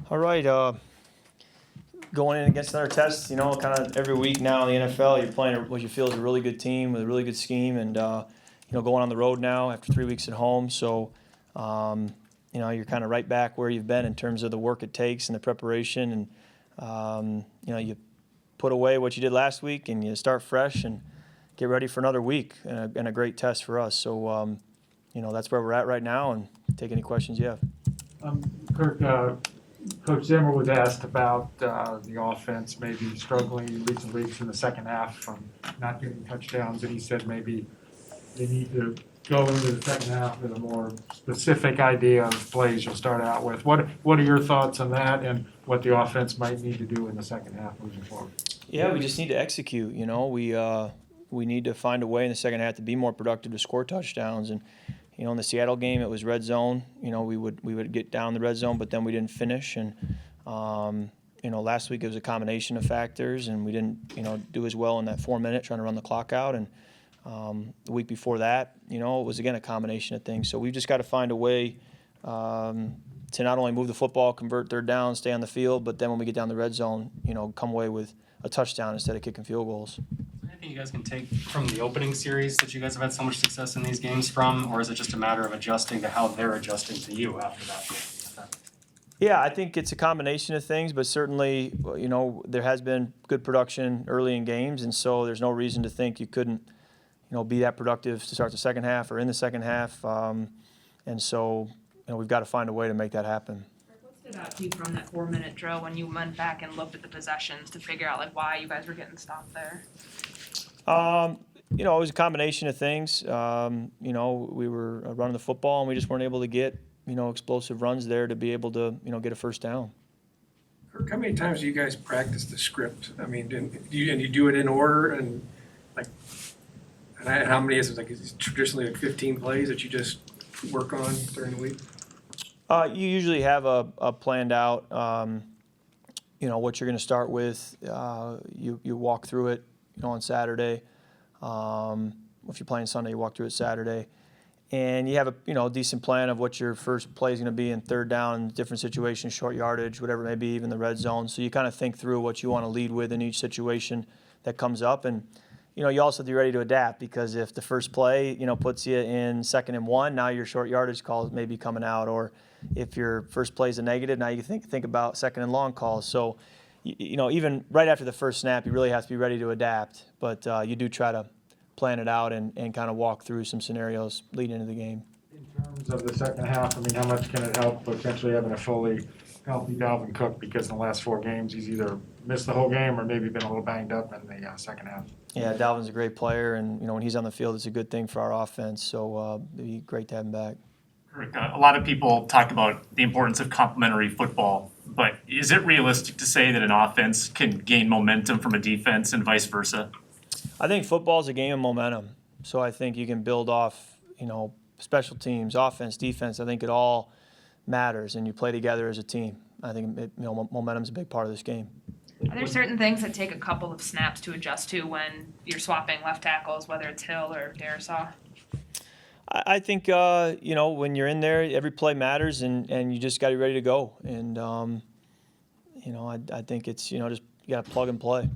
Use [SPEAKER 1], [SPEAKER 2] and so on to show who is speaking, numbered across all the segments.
[SPEAKER 1] All right. Going in against another test, kind of every week now in the NFL, you're playing what you feel is a really good team with a really good scheme, and going on the road now after 3 weeks at home. So, you're kind of right back where you've been in terms of the work it takes and the preparation, and you put away what you did last week, and you start fresh and get ready for another week and a great test for us. So, that's where we're at right now, and take any questions you have.
[SPEAKER 2] Kirk, Coach Zimmer was asked about the offense maybe struggling in recent weeks in the second half from not getting touchdowns, and he said maybe they need to go into the second half with a more specific idea of plays you'll start out with. What are your thoughts on that and what the offense might need to do in the second half moving forward?
[SPEAKER 1] Yeah, we just need to execute. We need to find a way in the second half to be more productive, to score touchdowns. And in the Seattle game, it was red zone. We would get down the red zone, but then we didn't finish. And last week it was a combination of factors, and we didn't do as well in that 4 minute trying to run the clock out. And the week before that, it was again a combination of things. So we've just got to find a way to not only move the football, convert third down, stay on the field, but then when we get down the red zone, come away with a touchdown instead of kicking field goals.
[SPEAKER 3] Anything you guys can take from the opening series that you guys have had so much success in these games from, or is it just a matter of adjusting to how they're adjusting to you after that?
[SPEAKER 1] Yeah, I think it's a combination of things, but certainly, there has been good production early in games, and so there's no reason to think you couldn't, be that productive to start the second half or in the second half. And so, we've got to find a way to make that happen.
[SPEAKER 4] What stood out to you from that 4 minute drill when you went back and looked at the possessions to figure out why you guys were getting stopped there?
[SPEAKER 1] It was a combination of things. We were running the football, and we just weren't able to get, explosive runs there to be able to, get a first down.
[SPEAKER 5] Kirk, how many times do you guys practice the script? I mean, do you do it in order and how many is it? Is it traditionally 15 plays that you just work on during the week?
[SPEAKER 1] You usually have a planned out, what you're going to start with. You walk through it, on Saturday. If you're playing Sunday, you walk through it Saturday. And you have a decent plan of what your first play is going to be in third down, different situations, short yardage, whatever it may be, even the red zone. So you kind of think through what you want to lead with in each situation that comes up. And, you also have to be ready to adapt, because if the first play, puts you in 2nd and 1, now your short yardage calls may be coming out. Or if your first play is a negative, now you think about 2nd and long calls. So, even right after the first snap, you really have to be ready to adapt. But you do try to plan it out and kind of walk through some scenarios leading into the game.
[SPEAKER 2] In terms of the second half, how much can it help potentially having a fully healthy Dalvin Cook, because in the last 4 games he's either missed the whole game or maybe been a little banged up in the second half?
[SPEAKER 1] Yeah, Dalvin's a great player, and when he's on the field, it's a good thing for our offense. So it'd be great to have him back.
[SPEAKER 6] A lot of people talk about the importance of complementary football, but is it realistic to say that an offense can gain momentum from a defense and vice versa?
[SPEAKER 1] I think football is a game of momentum. So I think you can build off, special teams, offense, defense. I think it all matters, and you play together as a team. I think momentum's a big part of this game.
[SPEAKER 4] Are there certain things that take a couple of snaps to adjust to when you're swapping left tackles, whether it's Hill or Darisaw?
[SPEAKER 1] I think, when you're in there, every play matters, and you just got to be ready to go. And, I think it's, just you got to plug and play.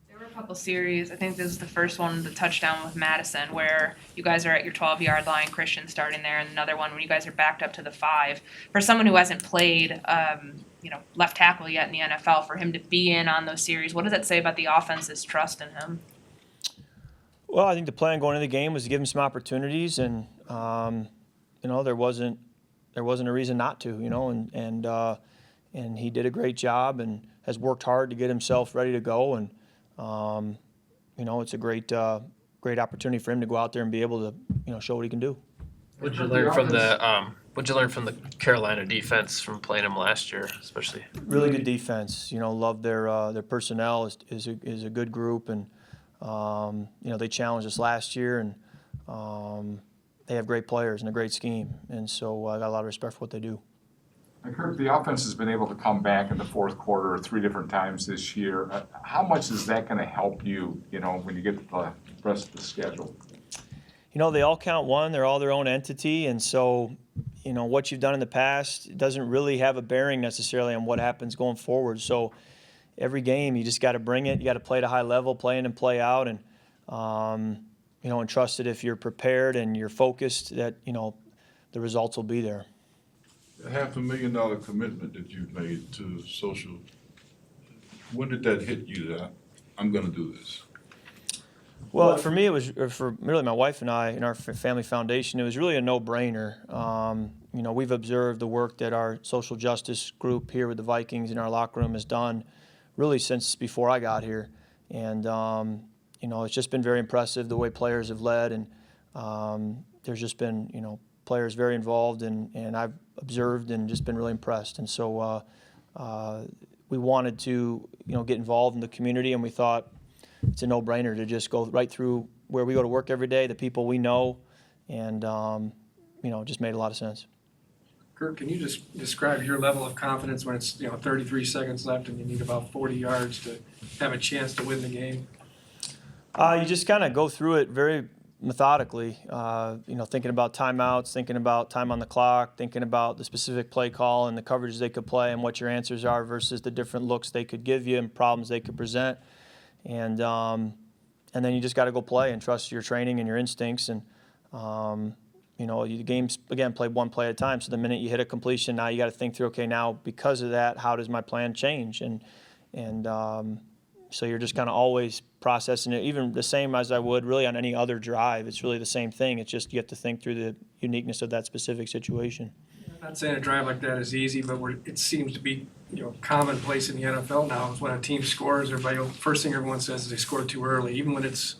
[SPEAKER 4] There were a couple series. I think this is the first one, the touchdown with Madison, where you guys are at your 12-yard line, Christian starting there, and another one when you guys are backed up to the 5. For someone who hasn't played, left tackle yet in the NFL, for him to be in on those series, what does that say about the offense's trust in him?
[SPEAKER 1] Well, I think the plan going into the game was to give him some opportunities, and there wasn't a reason not to, and he did a great job and has worked hard to get himself ready to go, and it's a great opportunity for him to go out there and be able to show what he can do.
[SPEAKER 7] What'd you learn from the Carolina defense from playing them last year, especially?
[SPEAKER 1] Really good defense. Love their personnel is a good group, and they challenged us last year, and they have great players and a great scheme, and so I got a lot of respect for what they do.
[SPEAKER 8] Kirk, the offense has been able to come back in the fourth quarter 3 different times this year. How much is that going to help you, when you get to the rest of the schedule?
[SPEAKER 1] They all count one. They're all their own entity, and so, what you've done in the past doesn't really have a bearing necessarily on what happens going forward. So every game, you just got to bring it. You got to play at a high level, play in and play out, and and trust that if you're prepared and you're focused, that the results will be there.
[SPEAKER 9] The $500,000 commitment that you've made to social, when did that hit you that I'm going to do this?
[SPEAKER 1] Well, for me, it was, or for really my wife and I in our family foundation, it was really a no-brainer. We've observed the work that our social justice group here with the Vikings in our locker room has done really since before I got here. And, it's just been very impressive the way players have led. And there's just been, players very involved, and I've observed and just been really impressed. And so we wanted to, get involved in the community, and we thought it's a no-brainer to just go right through where we go to work every day, the people we know, and, it just made a lot of sense.
[SPEAKER 5] Kirk, can you just describe your level of confidence when it's 33 seconds left and you need about 40 yards to have a chance to win the game?
[SPEAKER 1] You just kind of go through it very methodically, thinking about timeouts, thinking about time on the clock, thinking about the specific play call and the coverages they could play and what your answers are versus the different looks they could give you and problems they could present. And then you just got to go play and trust your training and your instincts. And, the game's, again, played one play at a time. So the minute you hit a completion, now you got to think through, okay, now because of that, how does my plan change? And so you're just kind of always processing it, even the same as I would really on any other drive. It's really the same thing. It's just you have to think through the uniqueness of that specific situation.
[SPEAKER 5] I'm not saying a drive like that is easy, but it seems to be commonplace in the NFL now is when a team scores, first thing everyone says is they scored too early, even when it's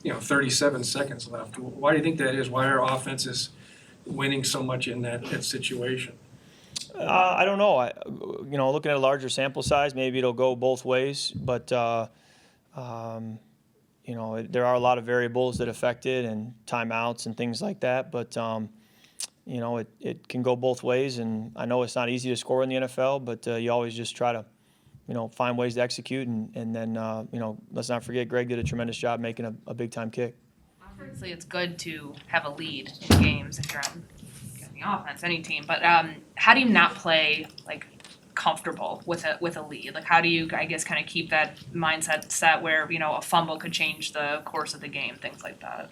[SPEAKER 5] 37 seconds left. Why do you think that is? Why are offenses winning so much in that situation?
[SPEAKER 1] I don't know. Looking at a larger sample size, maybe it'll go both ways. But there are a lot of variables that affect it, and timeouts and things like that. But it can go both ways. And I know it's not easy to score in the NFL, but you always just try to find ways to execute. And then let's not forget, Greg did a tremendous job making a big time kick.
[SPEAKER 4] Obviously, it's good to have a lead in games if you're on the offense, any team. But how do you not play comfortable with a lead? How do you, I guess, kind of keep that mindset set where a fumble could change the course of the game, things like that?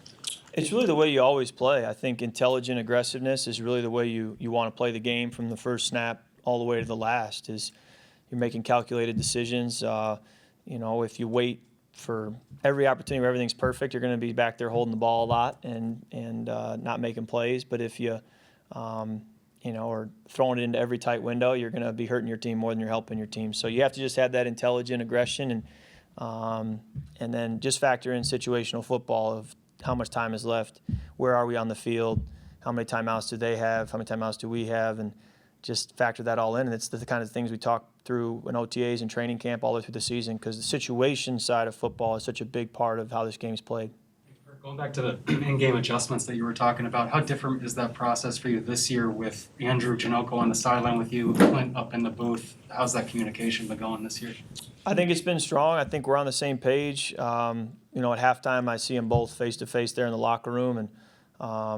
[SPEAKER 1] It's really the way you always play. I think intelligent aggressiveness is really the way you want to play the game from the first snap all the way to the last. Is you're making calculated decisions. If you wait for every opportunity where everything's perfect, you're going to be back there holding the ball a lot and not making plays. But if you or throwing it into every tight window, you're going to be hurting your team more than you're helping your team. So you have to just have that intelligent aggression and then just factor in situational football of how much time is left, where are we on the field, how many timeouts do they have, how many timeouts do we have, and just factor that all in. And it's the kind of things we talk through in OTAs and training camp all the way through the season, because the situation side of football is such a big part of how this game's played.
[SPEAKER 3] Going back to the in-game adjustments that you were talking about, how different is that process for you this year with Andrew Janoko on the sideline with you, Clint up in the booth? How's that communication been going this year?
[SPEAKER 1] I think it's been strong. I think we're on the same page. At halftime, I see them both face-to-face there in the locker room and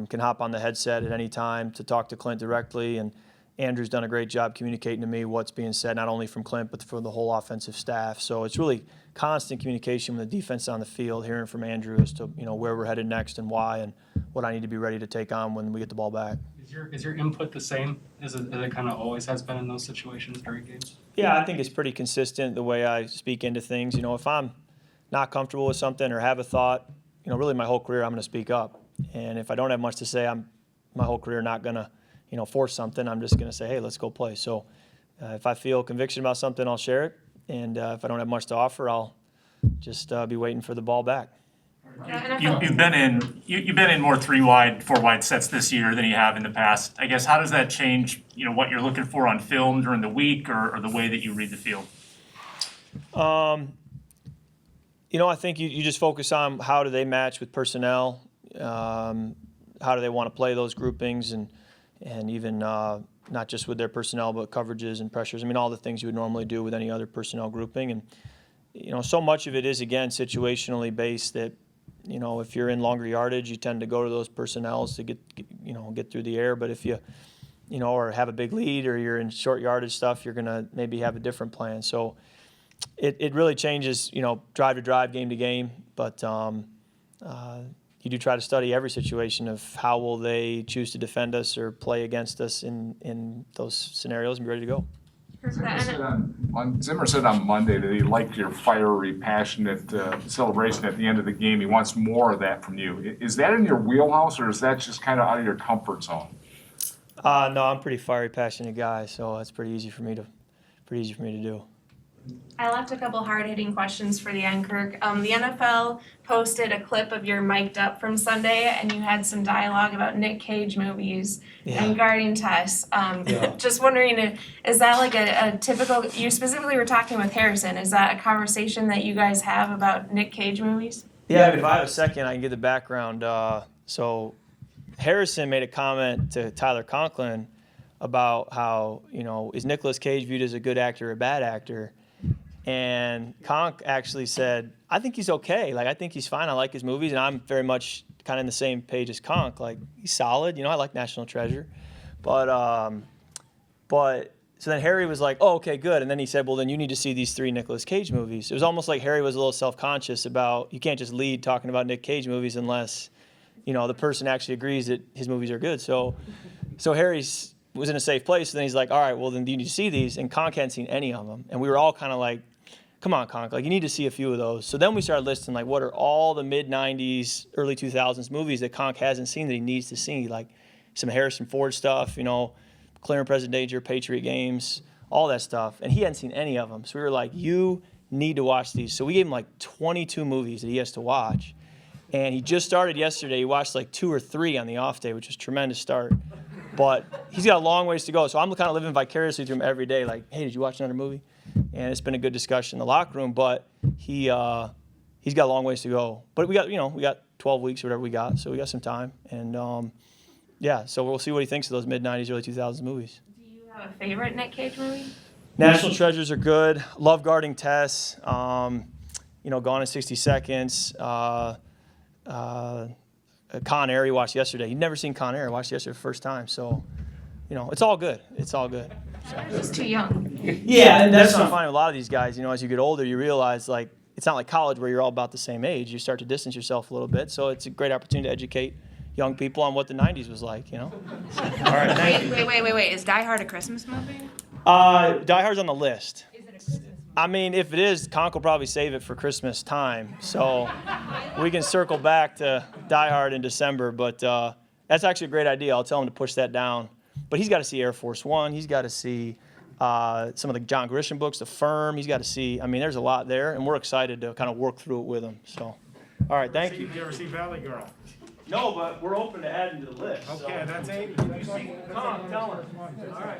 [SPEAKER 1] can hop on the headset at any time to talk to Clint directly. And Andrew's done a great job communicating to me what's being said, not only from Clint, but from the whole offensive staff. So it's really constant communication with the defense on the field, hearing from Andrew as to, where we're headed next and why and what I need to be ready to take on when we get the ball back.
[SPEAKER 3] Is your input the same as it kind of always has been in those situations during games?
[SPEAKER 1] Yeah, I think it's pretty consistent the way I speak into things. If I'm not comfortable with something or have a thought, really my whole career I'm going to speak up. And if I don't have much to say, I'm my whole career not going to force something. I'm just going to say, hey, let's go play. So if I feel conviction about something, I'll share it. And if I don't have much to offer, I'll just be waiting for the ball back.
[SPEAKER 6] You've been in more 3-wide, 4-wide sets this year than you have in the past. I guess how does that change, what you're looking for on film during the week or the way that you read the field?
[SPEAKER 1] I think you just focus on how do they match with personnel, how do they want to play those groupings, and even not just with their personnel, but coverages and pressures. All the things you would normally do with any other personnel grouping. And, so much of it is, again, situationally based that, if you're in longer yardage, you tend to go to those personnels to get through the air. But if you or have a big lead, or you're in short yardage stuff, you're gonna maybe have a different plan. So it really changes, drive to drive, game to game. But you do try to study every situation of how will they choose to defend us or play against us in those scenarios and be ready to go.
[SPEAKER 8] Zimmer said on Monday that he liked your fiery, passionate celebration at the end of the game. He wants more of that from you. Is that in your wheelhouse, or is that just kind of out of your comfort zone?
[SPEAKER 1] No, I'm a pretty fiery, passionate guy, so it's pretty easy for me to do.
[SPEAKER 10] I left a couple hard-hitting questions for the end, Kirk. The NFL posted a clip of your mic'd up from Sunday, and you had some dialogue about Nick Cage movies and guarding Tess. Just wondering, is that like a typical, you specifically were talking with Harrison, is that a conversation that you guys have about Nick Cage movies?
[SPEAKER 1] Yeah, if I have a second, I can give the background. So Harrison made a comment to Tyler Conklin about how, is Nicolas Cage viewed as a good actor or a bad actor? And Conk actually said, I think he's okay. Like, I think he's fine. I like his movies, and I'm very much kind of in the same page as Conk. Like, he's solid. I like National Treasure. But so then Harry was like, oh, okay, good. And then he said, well, then you need to see these 3 Nicolas Cage movies. It was almost like Harry was a little self-conscious about, you can't just lead talking about Nick Cage movies unless, the person actually agrees that his movies are good. So Harry was in a safe place. And then he's like, all right, well, then you need to see these. And Conk hadn't seen any of them. And we were all kind of like, come on, Conk, you need to see a few of those. So then we started listing, what are all the mid-'90s, early 2000s movies that Conk hasn't seen that he needs to see, like some Harrison Ford stuff, Clear and Present Danger, Patriot Games, all that stuff. And he hadn't seen any of them. So we were like, you need to watch these. So we gave him 22 movies that he has to watch. And he just started yesterday. He watched 2 or 3 on the off day, which was a tremendous start. But he's got a long ways to go. So I'm kind of living vicariously through him every day, hey, did you watch another movie? And it's been a good discussion in the locker room, but he's got a long ways to go. But we got 12 weeks or whatever we got, so we got some time. And so we'll see what he thinks of those mid-'90s, early 2000s movies.
[SPEAKER 10] Do you have a favorite Nick Cage movie?
[SPEAKER 1] National Treasures are good. Love Guarding Tess. Gone in 60 Seconds. Con Air he watched yesterday. He'd never seen Con Air. He watched it yesterday for the first time. So, it's all good. It's all good.
[SPEAKER 10] He's too young.
[SPEAKER 1] Yeah, and that's what I'm finding with a lot of these guys. As you get older, you realize, it's not like college where you're all about the same age. You start to distance yourself a little bit. So it's a great opportunity to educate young people on what the 90s was like, All right, thank you.
[SPEAKER 4] Wait. Is Die Hard a Christmas movie?
[SPEAKER 1] Die Hard's on the list.
[SPEAKER 4] Is it a Christmas movie?
[SPEAKER 1] I mean, if it is, Conk will probably save it for Christmas time. So we can circle back to Die Hard in December. But that's actually a great idea. I'll tell him to push that down. But he's got to see Air Force One. He's got to see some of the John Grisham books, The Firm. He's got to see. There's a lot there, and we're excited to kind of work through it with him. So, all right, thank you.
[SPEAKER 2] Did you ever see Valley Girl?
[SPEAKER 1] No, but we're open to adding to the list.
[SPEAKER 2] Okay, that's 80.
[SPEAKER 1] Come on, tell him. All right.